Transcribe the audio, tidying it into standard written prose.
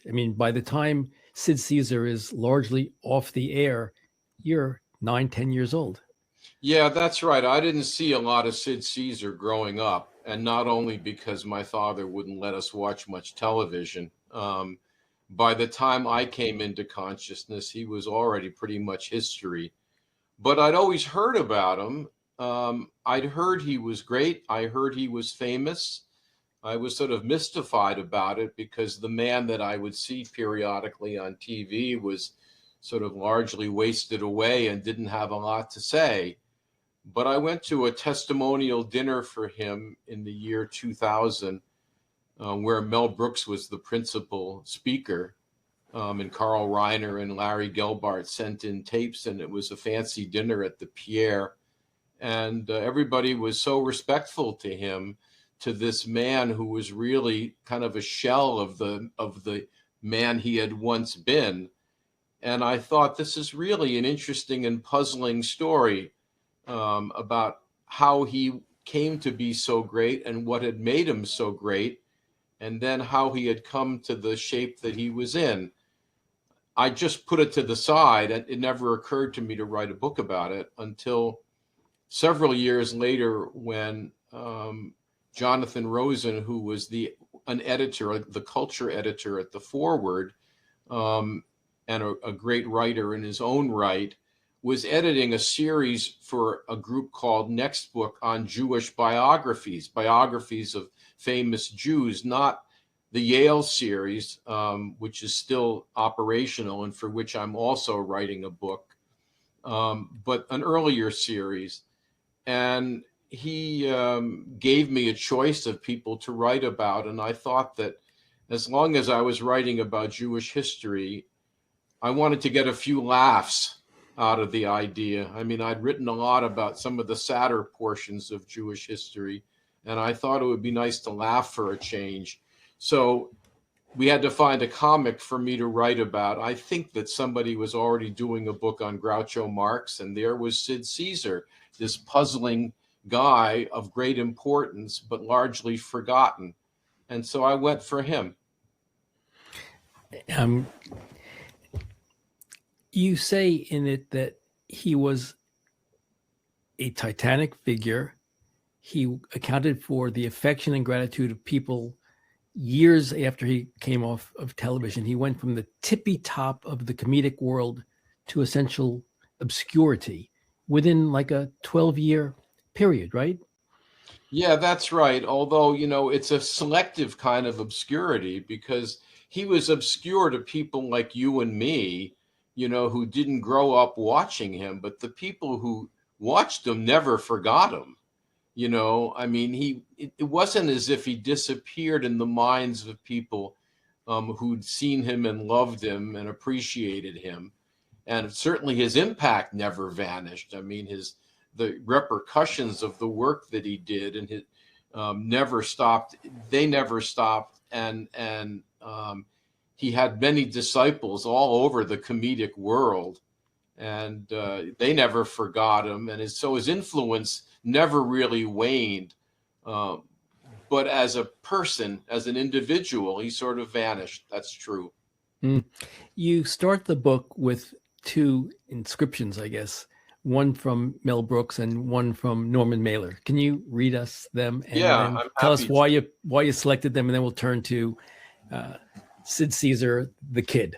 I mean, by the time Sid Caesar is largely off the air, you're 9, 10 years old. Yeah, that's right. I didn't see a lot of Sid Caesar growing up, and not only because my father wouldn't let us watch much television. By the time I came into consciousness, he was already pretty much history. But I'd always heard about him. I'd heard he was great. I heard he was famous. I was sort of mystified about it because the man that I would see periodically on TV was sort of largely wasted away and didn't have a lot to say. But I went to a testimonial dinner for him in the year 2000, where Mel Brooks was the principal speaker, and Carl Reiner and Larry Gelbart sent in tapes, and it was a fancy dinner at the Pierre. And everybody was so respectful to him, to this man who was really kind of a shell of the man he had once been. And I thought, this is really an interesting and puzzling story about how he came to be so great and what had made him so great, and then how he had come to the shape that he was in. I just put it to the side, and it never occurred to me to write a book about it until several years later, when Jonathan Rosen, who was an editor, the culture editor at the Forward, and a great writer in his own right, was editing a series for a group called Next Book on Jewish biographies of famous Jews, not the Yale series, which is still operational and for which I'm also writing a book, but an earlier series. And he gave me a choice of people to write about. And I thought that as long as I was writing about Jewish history, I wanted to get a few laughs out of the idea. I mean, I'd written a lot about some of the sadder portions of Jewish history, and I thought it would be nice to laugh for a change. So we had to find a comic for me to write about. I think that somebody was already doing a book on Groucho Marx, and there was Sid Caesar, this puzzling guy of great importance, but largely forgotten. And so I went for him. You say in it that he was a titanic figure. He accounted for the affection and gratitude of people years after he came off of television. He went from the tippy top of the comedic world to essential obscurity within like a 12-year period, right? Yeah, that's right. Although, it's a selective kind of obscurity, because he was obscure to people like you and me, who didn't grow up watching him, but the people who watched him never forgot him. I mean, it wasn't as if he disappeared in the minds of people who'd seen him and loved him and appreciated him. And certainly his impact never vanished. I mean, the repercussions of the work that he did and his never stopped. They never stopped. And he had many disciples all over the comedic world, and they never forgot him. And so his influence never really waned. But as a person, as an individual, he sort of vanished. That's true. You start the book with two inscriptions, I guess, one from Mel Brooks and one from Norman Mailer. Can you read us them and then tell us why you selected them, and then we'll turn to Sid Caesar, the kid.